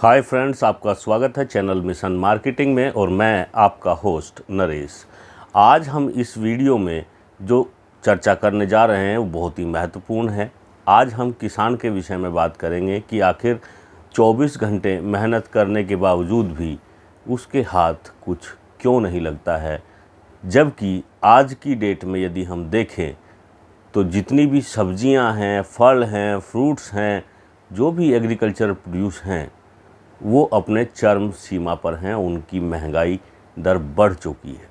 Hi friends, आपका स्वागत है चैनल मिशन मार्केटिंग में और मैं आपका होस्ट नरेश। आज हम इस वीडियो में जो चर्चा करने जा रहे हैं वो बहुत ही महत्वपूर्ण है। आज हम किसान के विषय में बात करेंगे कि आखिर 24 घंटे मेहनत करने के बावजूद भी उसके हाथ कुछ क्यों नहीं लगता है, जबकि आज की डेट में यदि हम देखें तो जितनी भी सब्जियां हैं, फल हैं, फ्रूट्स हैं, जो भी एग्रीकल्चर प्रोड्यूस हैं वो अपने चरम सीमा पर हैं। उनकी महंगाई दर बढ़ चुकी है।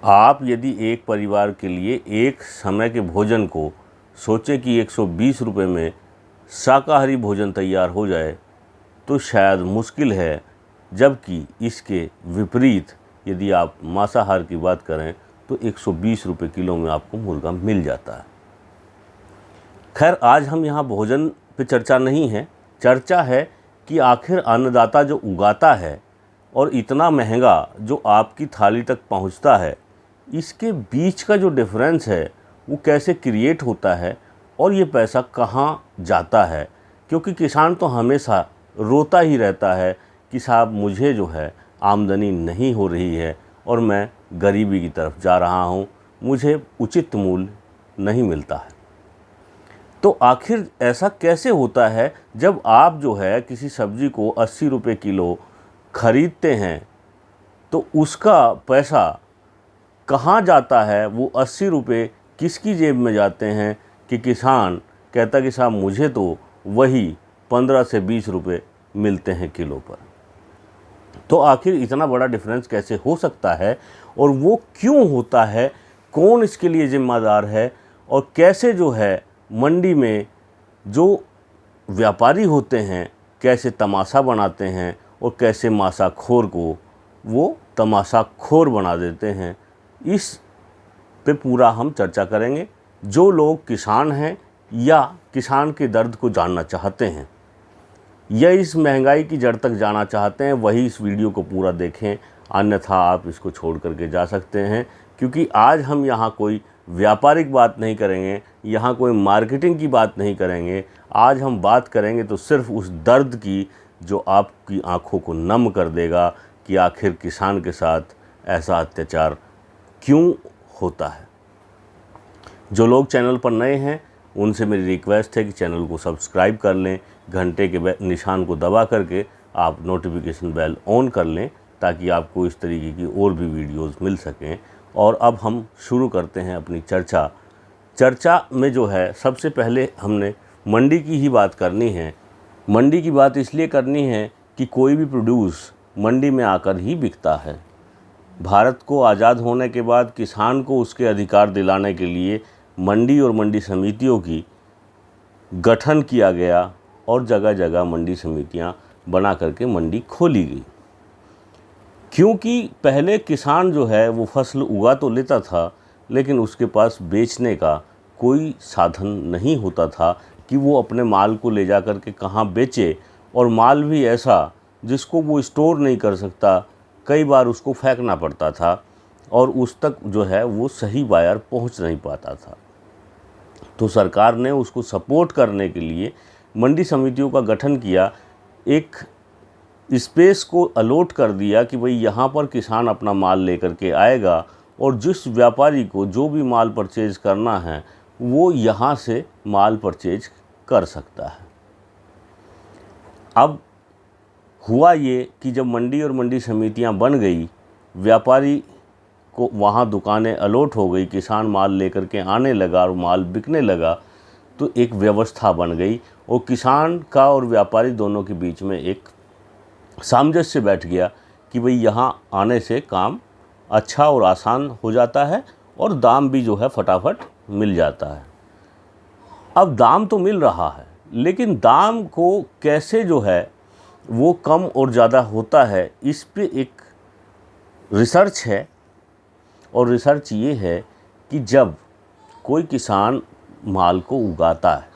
आप यदि एक परिवार के लिए एक समय के भोजन को सोचें कि 120 रुपये में शाकाहारी भोजन तैयार हो जाए तो शायद मुश्किल है, जबकि इसके विपरीत यदि आप मांसाहार की बात करें तो 120 रुपये किलो में आपको मुर्गा मिल जाता है। खैर, आज हम यहाँ भोजन पे चर्चा नहीं है, चर्चा है कि आखिर अन्नदाता जो उगाता है और इतना महंगा जो आपकी थाली तक पहुंचता है, इसके बीच का जो डिफरेंस है वो कैसे क्रिएट होता है और ये पैसा कहाँ जाता है। क्योंकि किसान तो हमेशा रोता ही रहता है कि साहब मुझे जो है आमदनी नहीं हो रही है और मैं गरीबी की तरफ जा रहा हूँ, मुझे उचित मूल्य नहीं मिलता है। तो आखिर ऐसा कैसे होता है जब आप जो है किसी सब्ज़ी को 80 रुपये किलो ख़रीदते हैं तो उसका पैसा कहाँ जाता है? वो 80 रुपये किसकी जेब में जाते हैं कि किसान कहता कि साहब मुझे तो वही 15 से 20 रुपये मिलते हैं किलो पर। तो आखिर इतना बड़ा डिफरेंस कैसे हो सकता है और वो क्यों होता है? कौन इसके लिए ज़िम्मेदार है? और कैसे जो है मंडी में जो व्यापारी होते हैं कैसे तमाशा बनाते हैं और कैसे मासाखोर को वो तमाशाखोर बना देते हैं, इस पे पूरा हम चर्चा करेंगे। जो लोग किसान हैं या किसान के दर्द को जानना चाहते हैं या इस महंगाई की जड़ तक जाना चाहते हैं, वही इस वीडियो को पूरा देखें, अन्यथा आप इसको छोड़ करके जा सकते हैं। क्योंकि आज हम यहाँ कोई व्यापारिक बात नहीं करेंगे, यहाँ कोई मार्केटिंग की बात नहीं करेंगे। आज हम बात करेंगे तो सिर्फ उस दर्द की जो आपकी आंखों को नम कर देगा कि आखिर किसान के साथ ऐसा अत्याचार क्यों होता है। जो लोग चैनल पर नए हैं उनसे मेरी रिक्वेस्ट है कि चैनल को सब्सक्राइब कर लें, घंटे के निशान को दबा करके आप नोटिफिकेशन बेल ऑन कर लें ताकि आपको इस तरीके की और भी वीडियोज़ मिल सकें। और अब हम शुरू करते हैं अपनी चर्चा में जो है सबसे पहले हमने मंडी की ही बात करनी है। मंडी की बात इसलिए करनी है कि कोई भी प्रोड्यूस मंडी में आकर ही बिकता है। भारत को आज़ाद होने के बाद किसान को उसके अधिकार दिलाने के लिए मंडी और मंडी समितियों की गठन किया गया और जगह जगह मंडी समितियां बना करके मंडी खोली गई। क्योंकि पहले किसान जो है वो फसल उगा तो लेता था, लेकिन उसके पास बेचने का कोई साधन नहीं होता था कि वो अपने माल को ले जा कर के कहाँ बेचे, और माल भी ऐसा जिसको वो स्टोर नहीं कर सकता, कई बार उसको फेंकना पड़ता था और उस तक जो है वो सही बायर पहुंच नहीं पाता था। तो सरकार ने उसको सपोर्ट करने के लिए मंडी समितियों का गठन किया, एक स्पेस को अलॉट कर दिया कि भाई यहाँ पर किसान अपना माल लेकर के आएगा और जिस व्यापारी को जो भी माल परचेज करना है वो यहाँ से माल परचेज कर सकता है। अब हुआ ये कि जब मंडी और मंडी समितियाँ बन गई, व्यापारी को वहाँ दुकानें अलॉट हो गई, किसान माल लेकर के आने लगा और माल बिकने लगा, तो एक व्यवस्था बन गई और किसान का और व्यापारी दोनों के बीच में एक सामंजस्य बैठ गया कि भाई यहाँ आने से काम अच्छा और आसान हो जाता है और दाम भी जो है फटाफट मिल जाता है। अब दाम तो मिल रहा है, लेकिन दाम को कैसे जो है वो कम और ज़्यादा होता है, इस पे एक रिसर्च है। और रिसर्च ये है कि जब कोई किसान माल को उगाता है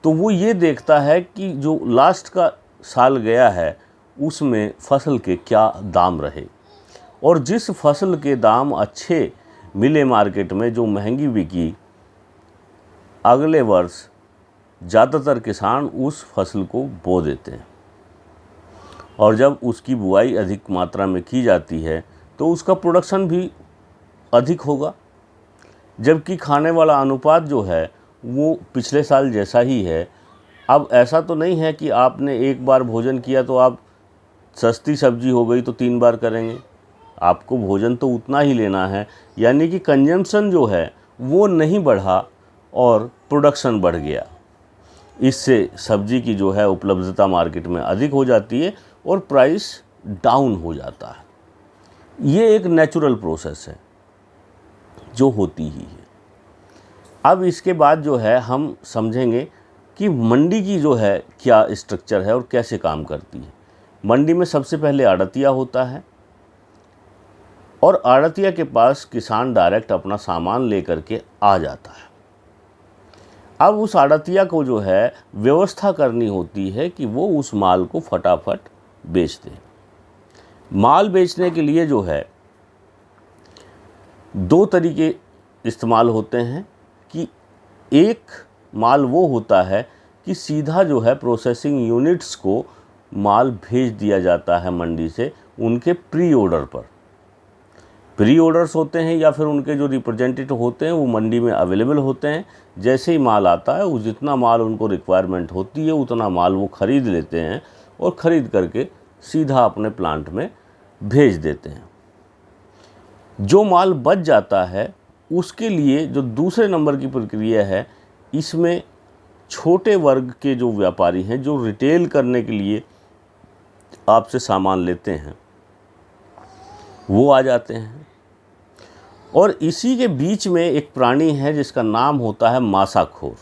तो वो ये देखता है कि जो लास्ट का साल गया है उसमें फसल के क्या दाम रहे, और जिस फसल के दाम अच्छे मिले मार्केट में, जो महंगी बिकी, अगले वर्ष ज़्यादातर किसान उस फसल को बो देते हैं और जब उसकी बुआई अधिक मात्रा में की जाती है तो उसका प्रोडक्शन भी अधिक होगा, जबकि खाने वाला अनुपात जो है वो पिछले साल जैसा ही है। अब ऐसा तो नहीं है कि आपने एक बार भोजन किया तो आप सस्ती सब्जी हो गई तो 3 बार करेंगे, आपको भोजन तो उतना ही लेना है। यानी कि कंजम्पशन जो है वो नहीं बढ़ा और प्रोडक्शन बढ़ गया। इससे सब्जी की जो है उपलब्धता मार्केट में अधिक हो जाती है और प्राइस डाउन हो जाता है। ये एक नेचुरल प्रोसेस है जो होती ही है। अब इसके बाद जो है हम समझेंगे कि मंडी की जो है क्या स्ट्रक्चर है और कैसे काम करती है। मंडी में सबसे पहले आड़तिया होता है और आड़तिया के पास किसान डायरेक्ट अपना सामान लेकर के आ जाता है। अब उस आड़तिया को जो है व्यवस्था करनी होती है कि वो उस माल को फटाफट बेच दे। माल बेचने के लिए जो है 2 तरीके इस्तेमाल होते हैं कि एक माल वो होता है कि सीधा जो है प्रोसेसिंग यूनिट्स को माल भेज दिया जाता है मंडी से उनके प्री ऑर्डर पर। प्री ऑर्डर्स होते हैं या फिर उनके जो रिप्रेजेंटेटिव होते हैं वो मंडी में अवेलेबल होते हैं। जैसे ही माल आता है वो जितना माल उनको रिक्वायरमेंट होती है उतना माल वो ख़रीद लेते हैं और ख़रीद करके सीधा अपने प्लांट में भेज देते हैं। जो माल बच जाता है उसके लिए जो दूसरे नंबर की प्रक्रिया है, इसमें छोटे वर्ग के जो व्यापारी हैं जो रिटेल करने के लिए आपसे सामान लेते हैं वो आ जाते हैं। और इसी के बीच में एक प्राणी है जिसका नाम होता है मासाखोर।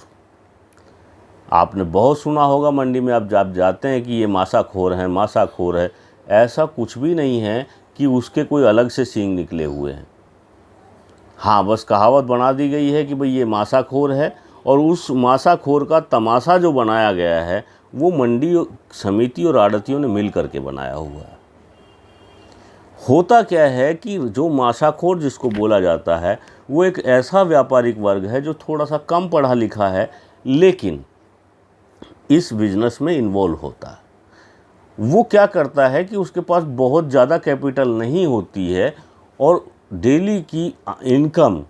आपने बहुत सुना होगा मंडी में, आप जब जाते हैं कि ये मासाखोर है, मासाखोर है। ऐसा कुछ भी नहीं है कि उसके कोई अलग से सींग निकले हुए हैं। हाँ, बस कहावत बना दी गई है कि भाई ये मासाखोर है और उस मासाखोर का तमाशा जो बनाया गया है वो मंडी समिति और आड़तियों ने मिल करके बनाया हुआ है। होता क्या है कि जो मासाखोर जिसको बोला जाता है वो एक ऐसा व्यापारिक वर्ग है जो थोड़ा सा कम पढ़ा लिखा है लेकिन इस बिजनेस में इन्वॉल्व होता है। वो क्या करता है कि उसके पास बहुत ज़्यादा कैपिटल नहीं होती है और डेली की इनकम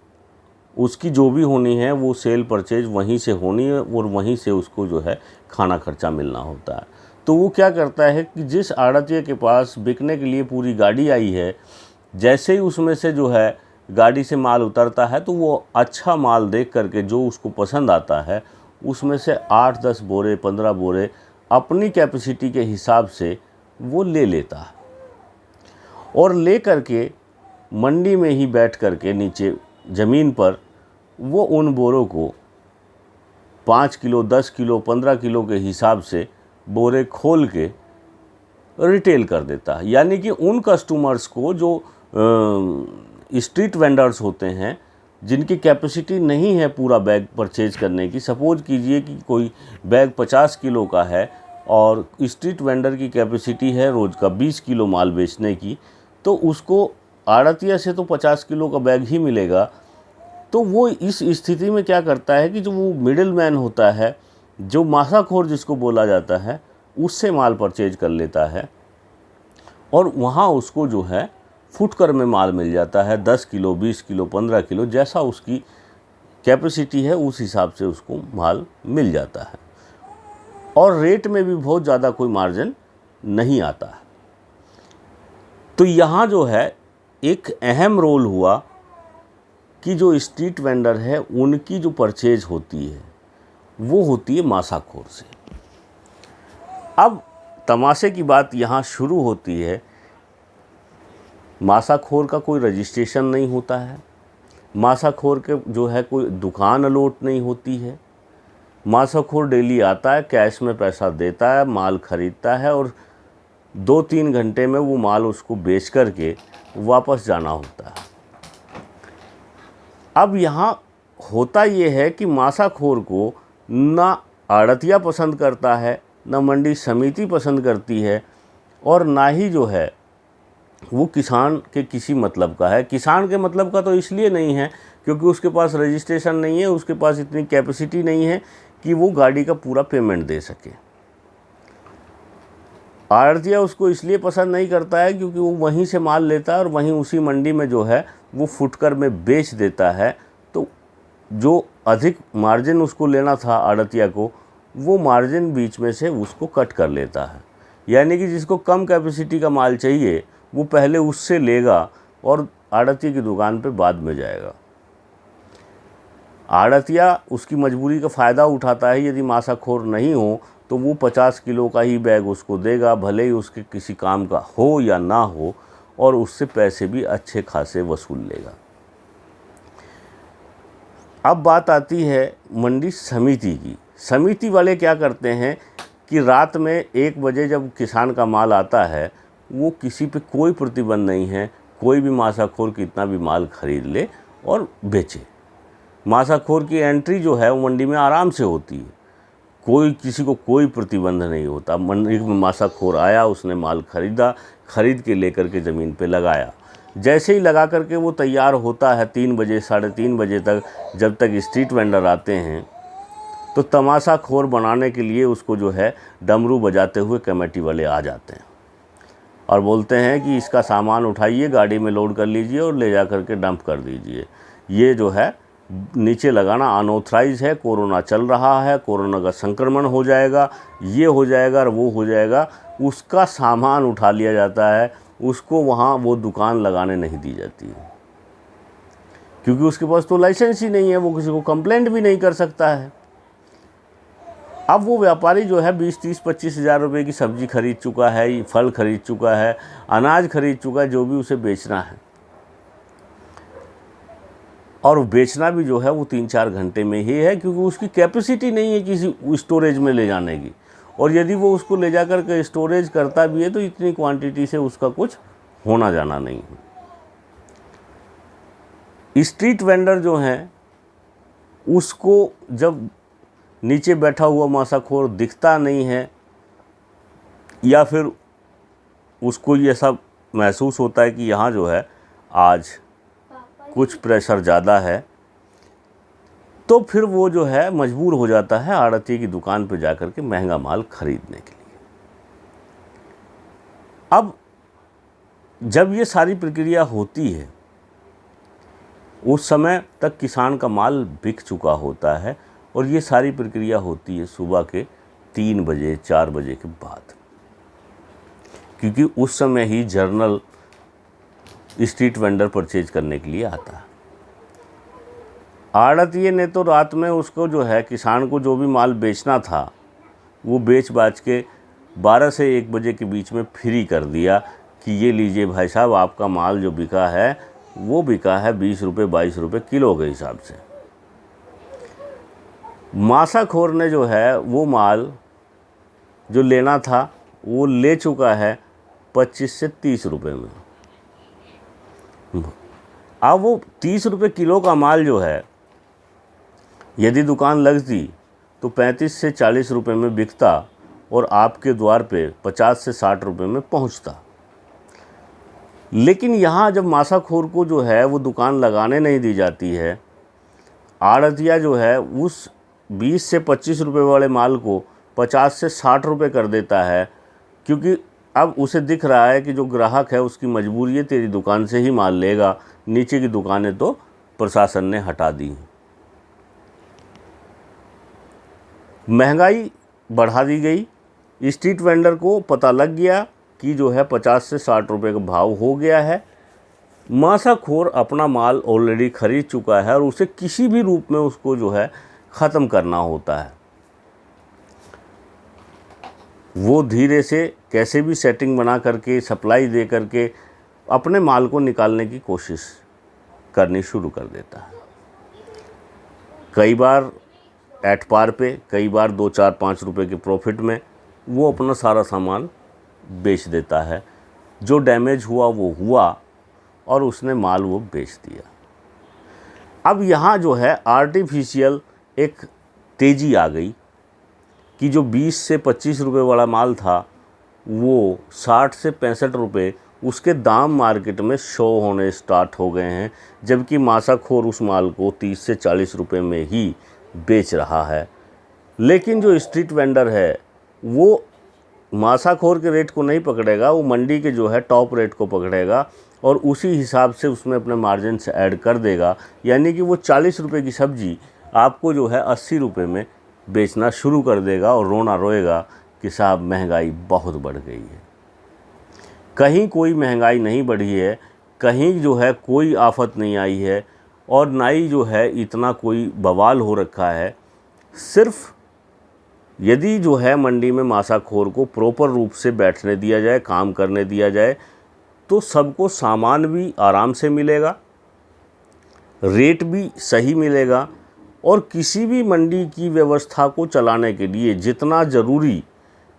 उसकी जो भी होनी है वो सेल परचेज वहीं से होनी है और वहीं से उसको जो है खाना खर्चा मिलना होता है। तो वो क्या करता है कि जिस आड़तिये के पास बिकने के लिए पूरी गाड़ी आई है, जैसे ही उसमें से जो है गाड़ी से माल उतरता है तो वो अच्छा माल देख करके जो उसको पसंद आता है उसमें से 8-10 बोरे 15 बोरे अपनी कैपेसिटी के हिसाब से वो ले लेता है और ले करके मंडी में ही बैठ करके नीचे ज़मीन पर वो उन बोरों को 5 किलो 10 किलो 15 किलो के हिसाब से बोरे खोल के रिटेल कर देता है। यानी कि उन कस्टमर्स को जो स्ट्रीट वेंडर्स होते हैं जिनकी कैपेसिटी नहीं है पूरा बैग परचेज करने की। सपोज कीजिए कि कोई बैग 50 किलो का है और स्ट्रीट वेंडर की कैपेसिटी है रोज़ का 20 किलो माल बेचने की, तो उसको आड़तिया से तो 50 किलो का बैग ही मिलेगा। तो वो इस स्थिति में क्या करता है कि जो वो मिडिल मैन होता है, जो मासाखोर जिसको बोला जाता है, उससे माल परचेज कर लेता है और वहाँ उसको जो है फुटकर में माल मिल जाता है। 10 किलो 20 किलो 15 किलो जैसा उसकी कैपेसिटी है उस हिसाब से उसको माल मिल जाता है और रेट में भी बहुत ज़्यादा कोई मार्जिन नहीं आता है। तो यहाँ जो है एक अहम रोल हुआ कि जो स्ट्रीट वेंडर है उनकी जो परचेज होती है वो होती है मासाखोर से। अब तमाशे की बात यहाँ शुरू होती है। मासाखोर का कोई रजिस्ट्रेशन नहीं होता है, मासाखोर के जो है कोई दुकान अलॉट नहीं होती है। मासाखोर डेली आता है, कैश में पैसा देता है, माल ख़रीदता है और 2-3 घंटे में वो माल उसको बेच करके वापस जाना होता है। अब यहाँ होता ये है कि मासाखोर को ना आड़तिया पसंद करता है, ना मंडी समिति पसंद करती है और ना ही जो है वो किसान के किसी मतलब का है। किसान के मतलब का तो इसलिए नहीं है क्योंकि उसके पास रजिस्ट्रेशन नहीं है, उसके पास इतनी कैपेसिटी नहीं है कि वो गाड़ी का पूरा पेमेंट दे सके। आड़तिया उसको इसलिए पसंद नहीं करता है क्योंकि वो वहीं से माल लेता है और वहीं उसी मंडी में जो है वो फुटकर में बेच देता है। तो जो अधिक मार्जिन उसको लेना था आड़तिया को, वो मार्जिन बीच में से उसको कट कर लेता है। यानी कि जिसको कम कैपेसिटी का माल चाहिए वो पहले उससे लेगा और आड़तिया की दुकान पे बाद में जाएगा। आड़तिया उसकी मजबूरी का फ़ायदा उठाता है। यदि मासाखोर नहीं हो तो वो 50 किलो का ही बैग उसको देगा, भले ही उसके किसी काम का हो या ना हो, और उससे पैसे भी अच्छे खासे वसूल लेगा। अब बात आती है मंडी समिति की। समिति वाले क्या करते हैं कि रात में 1 बजे जब किसान का माल आता है, वो किसी पे कोई प्रतिबंध नहीं है, कोई भी मासाखोर कितना भी माल खरीद ले और बेचे। मासाखोर की एंट्री जो है वो मंडी में आराम से होती है, कोई किसी को कोई प्रतिबंध नहीं होता। मंडी में मासाखोर आया, उसने माल खरीदा, खरीद के लेकर के ज़मीन पे लगाया। जैसे ही लगा करके वो तैयार होता है 3 बजे 3:30 बजे तक, जब तक स्ट्रीट वेंडर आते हैं, तो तमाशाखोर बनाने के लिए उसको जो है डमरू बजाते हुए कमेटी वाले आ जाते हैं और बोलते हैं कि इसका सामान उठाइए, गाड़ी में लोड कर लीजिए और ले जा करके डंप कर दीजिए। ये जो है नीचे लगाना अनऑथराइज है, कोरोना चल रहा है, कोरोना का संक्रमण हो जाएगा, ये हो जाएगा और वो हो जाएगा। उसका सामान उठा लिया जाता है, उसको वहाँ वो दुकान लगाने नहीं दी जाती है, क्योंकि उसके पास तो लाइसेंस ही नहीं है, वो किसी को कंप्लेंट भी नहीं कर सकता है। अब वो व्यापारी जो है 20, 30, 25 हज़ार रुपये की सब्ज़ी खरीद चुका है, फल खरीद चुका है, अनाज खरीद चुका है, जो भी उसे बेचना है, और बेचना भी जो है वो 3-4 घंटे में ही है, क्योंकि उसकी कैपेसिटी नहीं है किसी स्टोरेज में ले जाने की। और यदि वो उसको ले जाकर के स्टोरेज करता भी है तो इतनी क्वांटिटी से उसका कुछ होना जाना नहीं है। स्ट्रीट वेंडर जो हैं, उसको जब नीचे बैठा हुआ मासाखोर दिखता नहीं है, या फिर उसको ये सब महसूस होता है कि यहाँ जो है आज कुछ प्रेशर ज़्यादा है, तो फिर वो जो है मजबूर हो जाता है आड़ती की दुकान पर जाकर के महंगा माल खरीदने के लिए। अब जब ये सारी प्रक्रिया होती है, उस समय तक किसान का माल बिक चुका होता है, और ये सारी प्रक्रिया होती है सुबह के 3 बजे 4 बजे के बाद, क्योंकि उस समय ही जर्नल स्ट्रीट वेंडर परचेज करने के लिए आता है। आड़तिये ने तो रात में उसको जो है किसान को जो भी माल बेचना था वो बेच बाच के 12 से 1 बजे के बीच में फ्री कर दिया कि ये लीजिए भाई साहब, आपका माल जो बिका है वो बिका है 20 रुपये 22 रुपये किलो के हिसाब से। मासाखोर ने जो है वो माल जो लेना था वो ले चुका है 25 से 30 रुपये में। अब वो 30 रुपये किलो का माल जो है, यदि दुकान लगती तो 35 से 40 रुपये में बिकता और आपके द्वार पे 50 से 60 रुपये में पहुंचता। लेकिन यहाँ जब मासाखोर को जो है वो दुकान लगाने नहीं दी जाती है, आड़तिया जो है उस 20 से 25 रुपये वाले माल को 50 से 60 रुपये कर देता है, क्योंकि अब उसे दिख रहा है कि जो ग्राहक है उसकी मजबूरी है, तेरी दुकान से ही माल लेगा, नीचे की दुकानें तो प्रशासन ने हटा दी हैं। महंगाई बढ़ा दी गई, स्ट्रीट वेंडर को पता लग गया कि जो है 50 से 60 रुपये का भाव हो गया है। मासाखोर अपना माल ऑलरेडी खरीद चुका है और उसे किसी भी रूप में उसको जो है ख़त्म करना होता है। वो धीरे से कैसे भी सेटिंग बना करके, सप्लाई दे करके अपने माल को निकालने की कोशिश करनी शुरू कर देता है। कई बार एट पार पे, कई बार 2, 4, 5 रुपए के प्रॉफिट में वो अपना सारा सामान बेच देता है। जो डैमेज हुआ वो हुआ और उसने माल वो बेच दिया। अब यहाँ जो है आर्टिफिशियल एक तेज़ी आ गई कि जो 20 से 25 रुपए वाला माल था वो 60 से 65 रुपए उसके दाम मार्केट में शो होने स्टार्ट हो गए हैं, जबकि मासाखोर उस माल को 30 से 40 रुपए में ही बेच रहा है। लेकिन जो स्ट्रीट वेंडर है वो मासाखोर के रेट को नहीं पकड़ेगा, वो मंडी के जो है टॉप रेट को पकड़ेगा और उसी हिसाब से उसमें अपने मार्जिन से ऐड कर देगा। यानी कि वो 40 रुपये की सब्ज़ी आपको जो है 80 रुपये में बेचना शुरू कर देगा और रोना रोएगा कि साहब महंगाई बहुत बढ़ गई है। कहीं कोई महंगाई नहीं बढ़ी है, कहीं जो है कोई आफत नहीं आई है और ना ही जो है इतना कोई बवाल हो रखा है। सिर्फ यदि जो है मंडी में मासाखोर को प्रॉपर रूप से बैठने दिया जाए, काम करने दिया जाए, तो सबको सामान भी आराम से मिलेगा, रेट भी सही मिलेगा और किसी भी मंडी की व्यवस्था को चलाने के लिए जितना ज़रूरी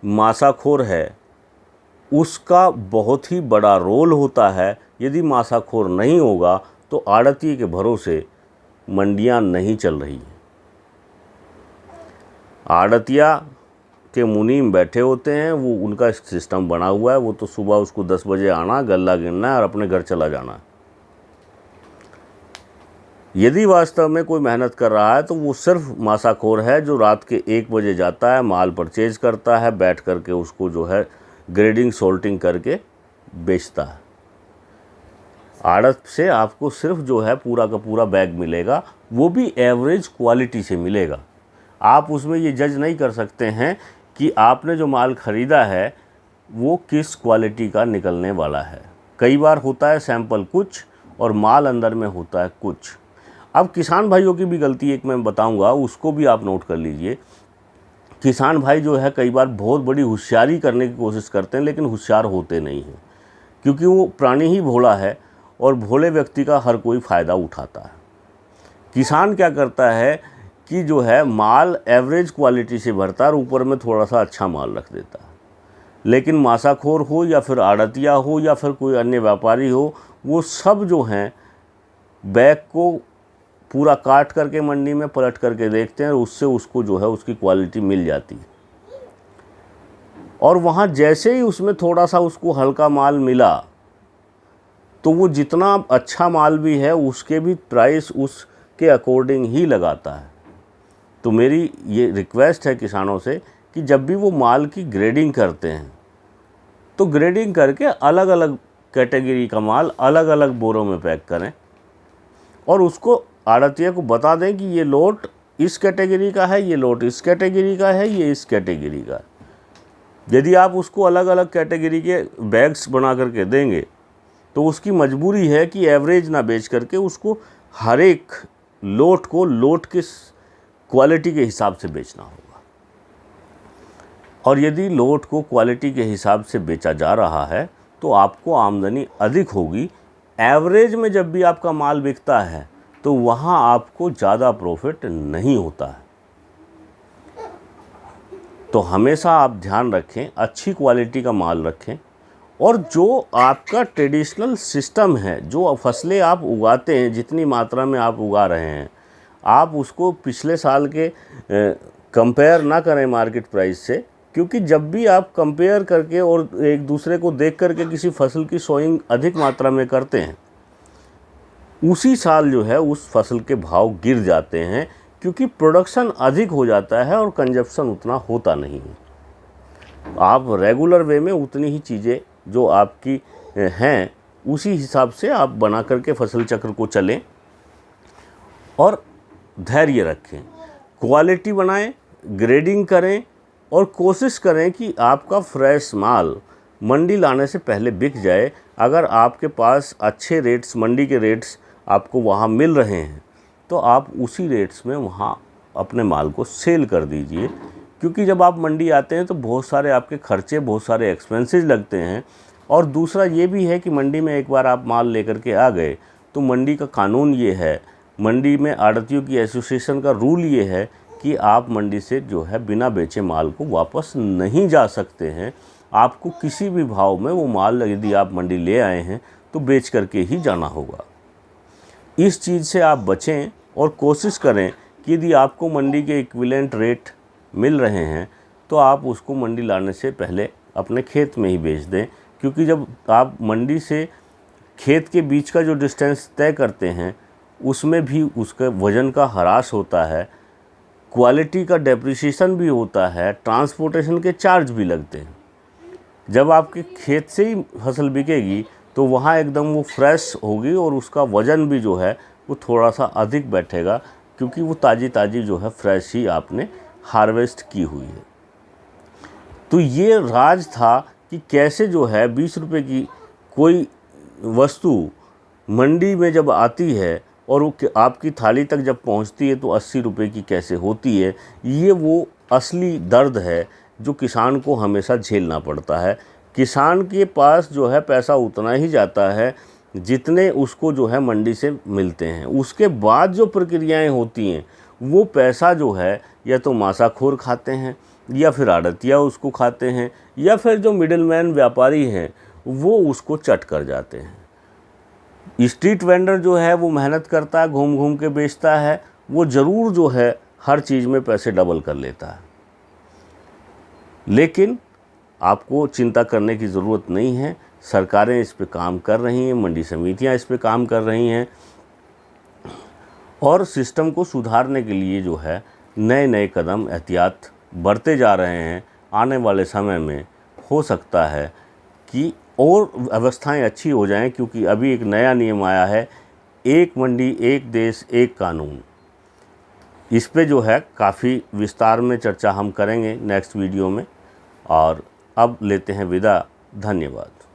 मासाखोर है उसका बहुत ही बड़ा रोल होता है। यदि मासाखोर नहीं होगा तो आड़ती के भरोसे मंडियां नहीं चल रही हैं। आड़तिया के मुनीम बैठे होते हैं, वो उनका सिस्टम बना हुआ है, वो तो सुबह उसको 10 बजे आना, गल्ला गिनना है और अपने घर चला जाना। यदि वास्तव में कोई मेहनत कर रहा है तो वो सिर्फ मासाखोर है जो रात के 1 बजे जाता है, माल परचेज करता है, बैठ करके उसको जो है ग्रेडिंग सोल्टिंग करके बेचता है। आड़त से आपको सिर्फ जो है पूरा का पूरा बैग मिलेगा, वो भी एवरेज क्वालिटी से मिलेगा। आप उसमें ये जज नहीं कर सकते हैं कि आपने जो माल ख़रीदा है वो किस क्वालिटी का निकलने वाला है। कई बार होता है सैंपल कुछ और माल अंदर में होता है कुछ। अब किसान भाइयों की भी गलती एक मैं बताऊंगा, उसको भी आप नोट कर लीजिए। किसान भाई जो है कई बार बहुत बड़ी होशियारी करने की कोशिश करते हैं लेकिन होशियार होते नहीं हैं, क्योंकि वो प्राणी ही भोला है और भोले व्यक्ति का हर कोई फ़ायदा उठाता है। किसान क्या करता है कि जो है माल एवरेज क्वालिटी से भरता है और ऊपर में थोड़ा सा अच्छा माल रख देता है। लेकिन मासाखोर हो या फिर आड़तिया हो या फिर कोई अन्य व्यापारी हो, वो सब जो हैं बैग को पूरा काट करके मंडी में पलट करके देखते हैं और उससे उसको जो है उसकी क्वालिटी मिल जाती है। और वहाँ जैसे ही उसमें थोड़ा सा उसको हल्का माल मिला तो वो जितना अच्छा माल भी है उसके भी प्राइस उसके अकॉर्डिंग ही लगाता है। तो मेरी ये रिक्वेस्ट है किसानों से कि जब भी वो माल की ग्रेडिंग करते हैं तो ग्रेडिंग करके अलग अलग कैटेगरी का माल अलग अलग बोरों में पैक करें और उसको आड़तिया को बता दें कि ये लोट इस कैटेगरी का है, ये लोट इस कैटेगरी का है, ये इस कैटेगरी का है। यदि आप उसको अलग अलग कैटेगरी के बैग्स बना करके देंगे तो उसकी मजबूरी है कि एवरेज ना बेच करके उसको हर एक लोट को लोट के क्वालिटी के हिसाब से बेचना होगा। और यदि लोट को क्वालिटी के हिसाब से बेचा जा रहा है तो आपको आमदनी अधिक होगी। एवरेज में जब भी आपका माल बिकता है तो वहाँ आपको ज़्यादा प्रॉफिट नहीं होता है। तो हमेशा आप ध्यान रखें, अच्छी क्वालिटी का माल रखें और जो आपका ट्रेडिशनल सिस्टम है, जो फसलें आप उगाते हैं, जितनी मात्रा में आप उगा रहे हैं, आप उसको पिछले साल के कंपेयर ना करें मार्केट प्राइस से, क्योंकि जब भी आप कंपेयर करके और एक दूसरे को देख करके किसी फसल की सोइंग अधिक मात्रा में करते हैं, उसी साल जो है उस फसल के भाव गिर जाते हैं, क्योंकि प्रोडक्शन अधिक हो जाता है और कंजप्शन उतना होता नहीं है। आप रेगुलर वे में उतनी ही चीज़ें जो आपकी हैं उसी हिसाब से आप बना करके फसल चक्र को चलें और धैर्य रखें, क्वालिटी बनाएं, ग्रेडिंग करें और कोशिश करें कि आपका फ्रेश माल मंडी लाने से पहले बिक जाए। अगर आपके पास अच्छे रेट्स, मंडी के रेट्स आपको वहाँ मिल रहे हैं तो आप उसी रेट्स में वहाँ अपने माल को सेल कर दीजिए, क्योंकि जब आप मंडी आते हैं तो बहुत सारे आपके खर्चे, बहुत सारे एक्सपेंसेस लगते हैं। और दूसरा ये भी है कि मंडी में एक बार आप माल लेकर के आ गए तो मंडी का कानून ये है, मंडी में आड़तियों की एसोसिएशन का रूल ये है कि आप मंडी से जो है बिना बेचे माल को वापस नहीं जा सकते हैं। आपको किसी भी भाव में वो माल यदि आप मंडी ले आए हैं तो बेच करके ही जाना होगा। इस चीज़ से आप बचें और कोशिश करें कि यदि आपको मंडी के इक्विवेलेंट रेट मिल रहे हैं तो आप उसको मंडी लाने से पहले अपने खेत में ही बेच दें, क्योंकि जब आप मंडी से खेत के बीच का जो डिस्टेंस तय करते हैं उसमें भी उसके वज़न का ह्रास होता है क्वालिटी का डेप्रिसिएशन भी होता है, ट्रांसपोर्टेशन के चार्ज भी लगते हैं। जब आपके खेत से ही फसल बिकेगी तो वहाँ एकदम वो फ्रेश होगी और उसका वज़न भी जो है वो थोड़ा सा अधिक बैठेगा, क्योंकि वो ताज़ी ताज़ी जो है फ्रेश ही आपने हार्वेस्ट की हुई है। तो ये राज था कि कैसे जो है 20 रुपये की कोई वस्तु मंडी में जब आती है और वो आपकी थाली तक जब पहुंचती है तो 80 रुपये की कैसे होती है। ये वो असली दर्द है जो किसान को हमेशा झेलना पड़ता है। किसान के पास जो है पैसा उतना ही जाता है जितने उसको जो है मंडी से मिलते हैं। उसके बाद जो प्रक्रियाएं होती हैं वो पैसा जो है या तो मासाखोर खाते हैं या फिर आड़तिया उसको खाते हैं या फिर जो मिडिलमैन व्यापारी हैं वो उसको चट कर जाते हैं। स्ट्रीट वेंडर जो है वो मेहनत करता है, घूम घूम के बेचता है, वो ज़रूर जो है हर चीज़ में पैसे डबल कर लेता है। लेकिन आपको चिंता करने की ज़रूरत नहीं है, सरकारें इस पे काम कर रही हैं, मंडी समितियां इस पे काम कर रही हैं और सिस्टम को सुधारने के लिए जो है नए नए कदम एहतियात बढ़ते जा रहे हैं। आने वाले समय में हो सकता है कि और व्यवस्थाएं अच्छी हो जाएं, क्योंकि अभी एक नया नियम आया है, एक मंडी एक देश एक कानून। इस पे जो है काफ़ी विस्तार में चर्चा हम करेंगे नेक्स्ट वीडियो में। और अब लेते हैं विदा। धन्यवाद।